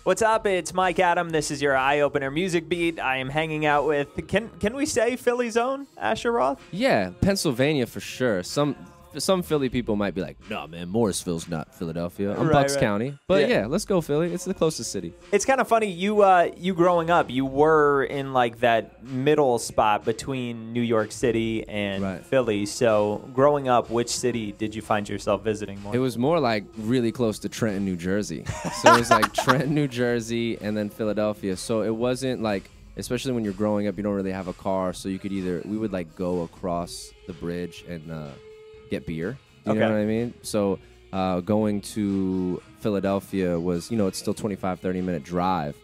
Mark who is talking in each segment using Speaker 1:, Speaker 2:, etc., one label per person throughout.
Speaker 1: What's up? It's Mike Adam. This is your Eye Opener Music Beat. I am hanging out with, can we say Philly's own Asher Roth?
Speaker 2: Yeah, Pennsylvania for sure. Some Philly people might be like, "No, man, Morrisville's not Philadelphia. I'm Bucks County." But yeah, let's go Philly. It's the closest city.
Speaker 1: It's kind of funny. You growing up, you were in like that middle spot between New York City and Philly. So growing up, which city did you find yourself visiting more?
Speaker 2: It was more like really close to Trenton, New Jersey. So it was like Trenton, New Jersey, and then Philadelphia. So it wasn't like, especially when you're growing up, you don't really have a car. So you could we would like go across the bridge and get beer. You know what I mean? So going to Philadelphia was, it's still 25, 30-minute drive.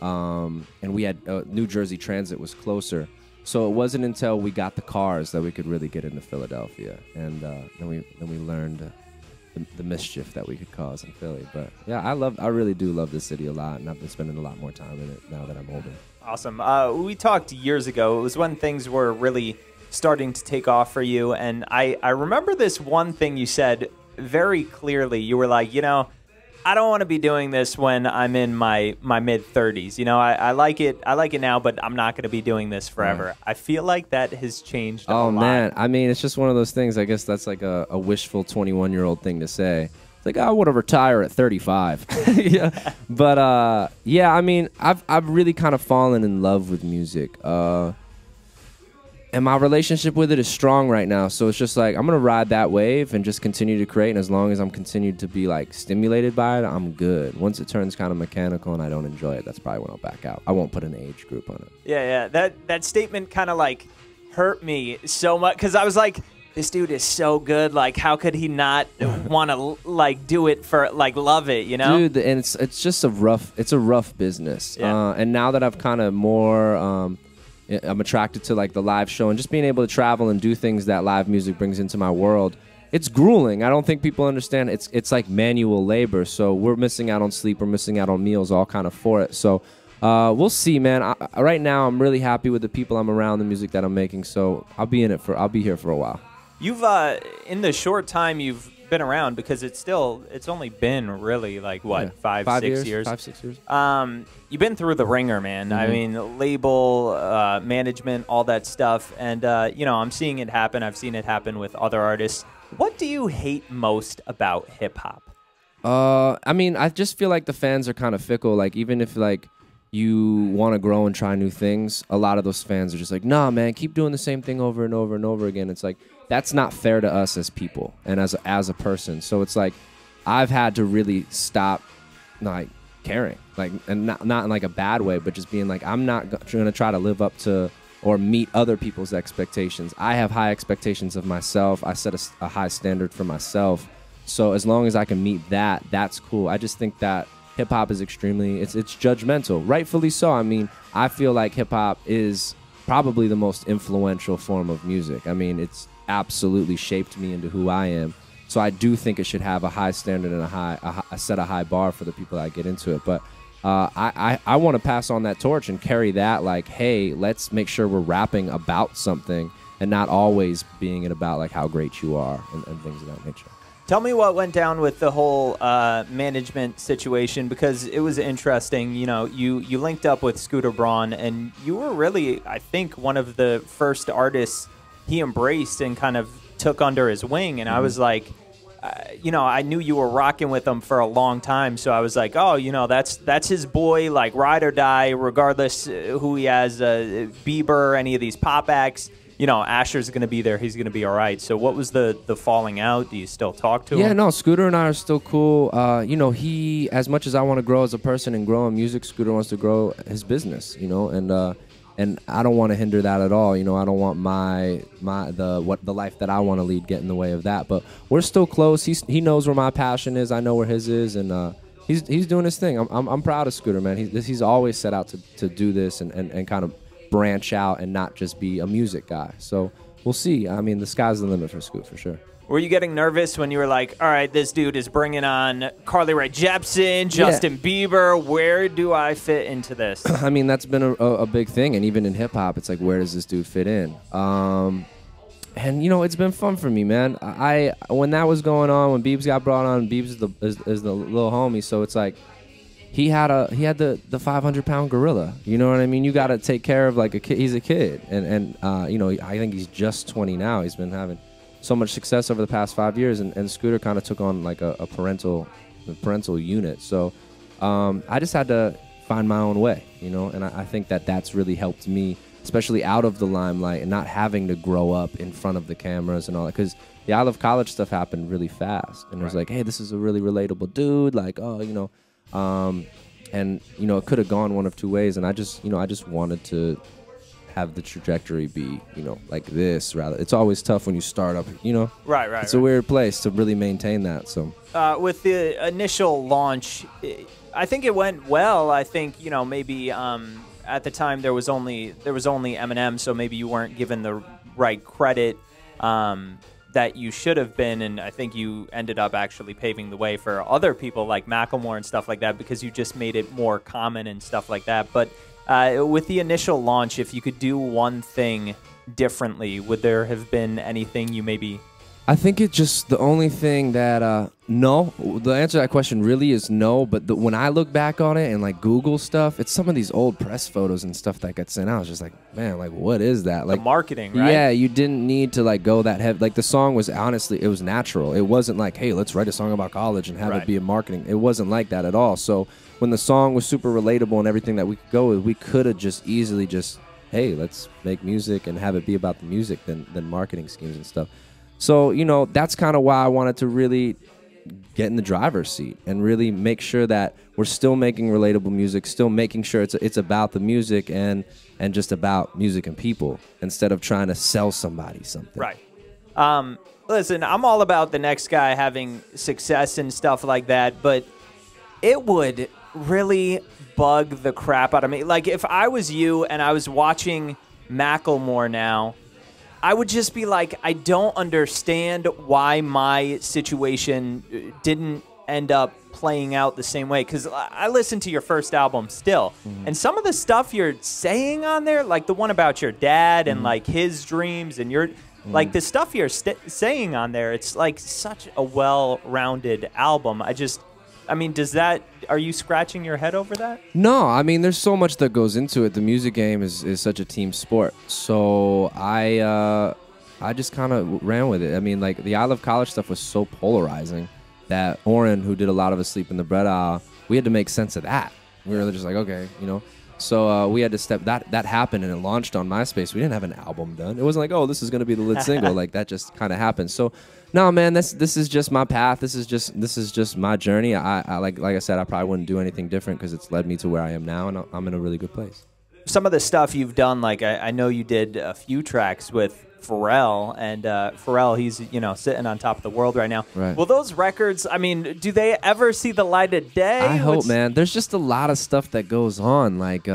Speaker 2: And we had New Jersey Transit was closer. So it wasn't until we got the cars that we could really get into Philadelphia. And then we learned the mischief that we could cause in Philly. But yeah, I really do love this city a lot, and I've been spending a lot more time in it now that I'm older.
Speaker 1: Awesome. We talked years ago. It was when things were really starting to take off for you, and I remember this one thing you said very clearly. You were like, I don't want to be doing this when I'm in my mid-30s. I like it now, but I'm not going to be doing this forever. Right. I feel like that has changed a lot.
Speaker 2: Oh, man. I mean, it's just one of those things. I guess that's like a wishful 21-year-old thing to say. It's like, I want to retire at 35. Yeah. But, yeah, I mean, I've really kind of fallen in love with music. And my relationship with it is strong right now. So it's just like, I'm going to ride that wave and just continue to create. And as long as I'm continued to be like stimulated by it, I'm good. Once it turns kind of mechanical and I don't enjoy it, that's probably when I'll back out. I won't put an age group on it.
Speaker 1: Yeah. That statement kind of like hurt me so much, because I was like, this dude is so good. Like, how could he not want to like do it for like love it,
Speaker 2: Dude, and it's just a rough business. Yeah. And now that I've kind of more I'm attracted to like the live show and just being able to travel and do things that live music brings into my world. It's grueling. I don't think people understand. It's like manual labor. So we're missing out on sleep. We're missing out on meals, all kind of for it. So we'll see, man. Right now, I'm really happy with the people I'm around, the music that I'm making. So I'll be here for a while.
Speaker 1: You've in the short time you've been around, because it's only been really like what, 5, 6 years?
Speaker 2: 5, 6 years.
Speaker 1: You've been through the ringer, man. I mean, label, management, all that stuff. And, I'm seeing it happen. I've seen it happen with other artists. What do you hate most about hip-hop?
Speaker 2: I mean, I just feel like the fans are kind of fickle. Like, even if, like, you want to grow and try new things, a lot of those fans are just like, nah, man, keep doing the same thing over and over and over again. It's like, that's not fair to us as people and as a person. So it's like, I've had to really stop, like, caring, like, and not in like a bad way, but just being like, I'm not going to try to live up to or meet other people's expectations. I have high expectations of myself. I set a high standard for myself. So as long as I can meet that, that's cool. I just think that hip hop is extremely, it's judgmental, rightfully so. I mean, I feel like hip hop is probably the most influential form of music. I mean, it's absolutely shaped me into who I am. So I do think it should have a high standard and set a high bar for the people that get into it. But I want to pass on that torch and carry that, like, hey, let's make sure we're rapping about something and not always being it about like how great you are and things of that nature.
Speaker 1: Tell me what went down with the whole management situation, because it was interesting. You linked up with Scooter Braun, and you were really, I think, one of the first artists he embraced and kind of took under his wing. And I was like, I knew you were rocking with him for a long time. So I was like, oh, that's his boy, like ride or die, regardless who he has, Bieber, any of these pop acts. Asher's going to be there. He's going to be all right. So what was the falling out? Do you still talk to him?
Speaker 2: Yeah, no, Scooter and I are still cool. He, as much as I want to grow as a person and grow in music, Scooter wants to grow his business, and I don't want to hinder that at all. I don't want the life that I want to lead get in the way of that. But we're still close. He knows where my passion is. I know where his is, and he's doing his thing. I'm proud of Scooter, man. He's always set out to do this and kind of branch out and not just be a music guy. So we'll see. I mean, the sky's the limit for Scoot for sure.
Speaker 1: Were you getting nervous when you were like, all right, this dude is bringing on Carly Rae Jepsen, Justin Bieber. Where do I fit into this?
Speaker 2: I mean, that's been a big thing. And even in hip-hop, it's like, where does this dude fit in? And, it's been fun for me, man. When that was going on, when Biebs got brought on, Biebs is the little homie. So it's like, he had the 500-pound gorilla. You know what I mean? You got to take care of like a kid. He's a kid, and you know, I think he's just 20 now. He's been having so much success over the past 5 years, and Scooter kind of took on like a parental unit. So I just had to find my own way, you know, and I think that's really helped me, especially out of the limelight and not having to grow up in front of the cameras and all that. Because the I Love College stuff happened really fast, and it was like, hey, this is a really relatable dude, like, oh, you know, and you know, it could have gone one of two ways, and I just wanted to have the trajectory be, you know, like this rather. It's always tough when you start up, you know.
Speaker 1: Right.
Speaker 2: It's a weird place to really maintain that. So
Speaker 1: with the initial launch, I think it went well. I think, you know, maybe at the time there was only Eminem, so maybe you weren't given the right credit that you should have been, and I think you ended up actually paving the way for other people like Macklemore and stuff like that, because you just made it more common and stuff like that. But with the initial launch, if you could do one thing differently, would there have been anything you maybe...
Speaker 2: I think it's just the only thing that, no. The answer to that question really is no, but when I look back on it and, like, Google stuff, it's some of these old press photos and stuff that got sent out. I was just like, man, like, what is that? Like,
Speaker 1: the marketing, right?
Speaker 2: Yeah, you didn't need to, like, go that heavy. Like, the song was, honestly, it was natural. It wasn't like, hey, let's write a song about college and have it be a marketing. It wasn't like that at all. So when the song was super relatable and everything that we could go with, we could have just easily just, hey, let's make music and have it be about the music than marketing schemes and stuff. So, you know, that's kind of why I wanted to really get in the driver's seat and really make sure that we're still making relatable music, still making sure it's about the music and just about music and people instead of trying to sell somebody something.
Speaker 1: Right. Listen, I'm all about the next guy having success and stuff like that, but it would really bug the crap out of me. Like, if I was you and I was watching Macklemore now, I would just be like, I don't understand why my situation didn't end up playing out the same way. Because I listened to your first album still, and some of the stuff you're saying on there, like the one about your dad and like his dreams and your, like the stuff you're saying on there, it's like such a well-rounded album. I mean, are you scratching your head over that?
Speaker 2: No, I mean, there's so much that goes into it. The music game is such a team sport. So I just kind of ran with it. I mean, like, the I Love College stuff was so polarizing that Oren, who did a lot of Asleep in the Bread Aisle, we had to make sense of that. We were just like, okay, you know. So we had to step, that happened, and it launched on MySpace. We didn't have an album done. It wasn't like, oh, this is going to be the lead single. Like, that just kind of happened. So, no, man, this is just my path. This is just my journey. I like I said, I probably wouldn't do anything different because it's led me to where I am now, and I'm in a really good place.
Speaker 1: Some of the stuff you've done, like I know you did a few tracks with Pharrell, and Pharrell, he's, you know, sitting on top of the world right now.
Speaker 2: Right.
Speaker 1: Well, those records, I mean, do they ever see the light of day?
Speaker 2: I hope, man. There's just a lot of stuff that goes on, like,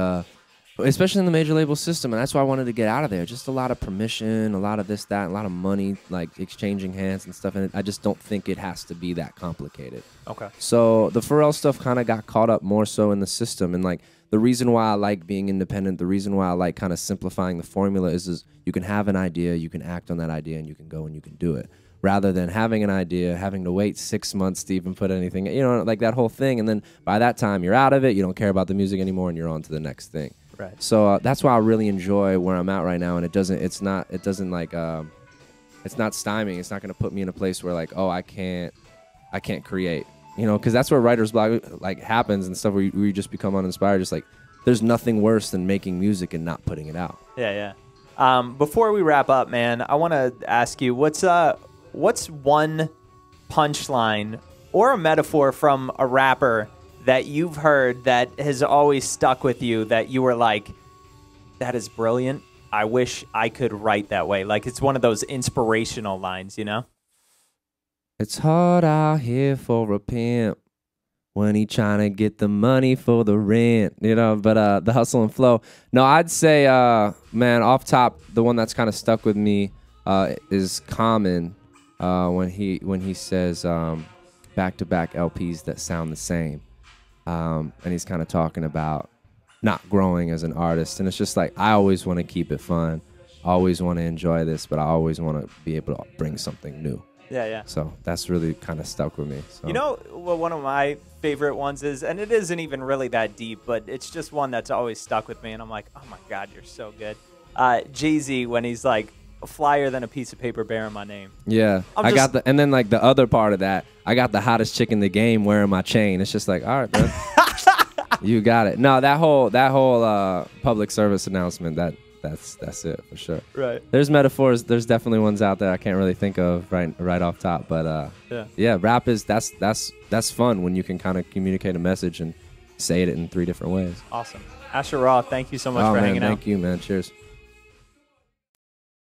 Speaker 2: especially in the major label system, and that's why I wanted to get out of there. Just a lot of permission, a lot of this, that, a lot of money, like exchanging hands and stuff, and I just don't think it has to be that complicated.
Speaker 1: Okay.
Speaker 2: So the Pharrell stuff kind of got caught up more so in the system, and like, the reason why I like being independent, the reason why I like kind of simplifying the formula is you can have an idea, you can act on that idea, and you can go and you can do it. Rather than having an idea, having to wait 6 months to even put anything, you know, like that whole thing. And then by that time, you're out of it, you don't care about the music anymore, and you're on to the next thing.
Speaker 1: Right.
Speaker 2: So that's why I really enjoy where I'm at right now, and it's not stymieing. It's not going to put me in a place where, like, oh, I can't create. You know, because that's where writer's block like happens and stuff, where you just become uninspired. Just like, there's nothing worse than making music and not putting it out.
Speaker 1: Yeah. Before we wrap up, man, I want to ask you, what's one punchline or a metaphor from a rapper that you've heard that has always stuck with you, that you were like, that is brilliant, I wish I could write that way? Like, it's one of those inspirational lines, you know?
Speaker 2: It's hard out here for a pimp when he trying to get the money for the rent, you know, but the hustle and flow. No, I'd say, man, off top, the one that's kind of stuck with me is Common when he says back-to-back LPs that sound the same. And he's kind of talking about not growing as an artist. And it's just like, I always want to keep it fun. I always want to enjoy this, but I always want to be able to bring something new.
Speaker 1: Yeah, yeah.
Speaker 2: So that's really kind of stuck with me. So.
Speaker 1: You know, well, one of my favorite ones is, and it isn't even really that deep, but it's just one that's always stuck with me. And I'm like, oh my God, you're so good. Jay-Z, when he's like, flyer than a piece of paper bearing my name.
Speaker 2: Yeah, I got the, and then like the other part of that, I got the hottest chick in the game wearing my chain. It's just like, all right, man, you got it. No, that whole public service announcement, that's it for sure.
Speaker 1: Right.
Speaker 2: There's metaphors. There's definitely ones out there I can't really think of right off top, but yeah, rap is that's fun when you can kind of communicate a message and say it in 3 different ways.
Speaker 1: Awesome. Asher Roth, thank you so much for hanging out.
Speaker 2: Thank you, man. Cheers.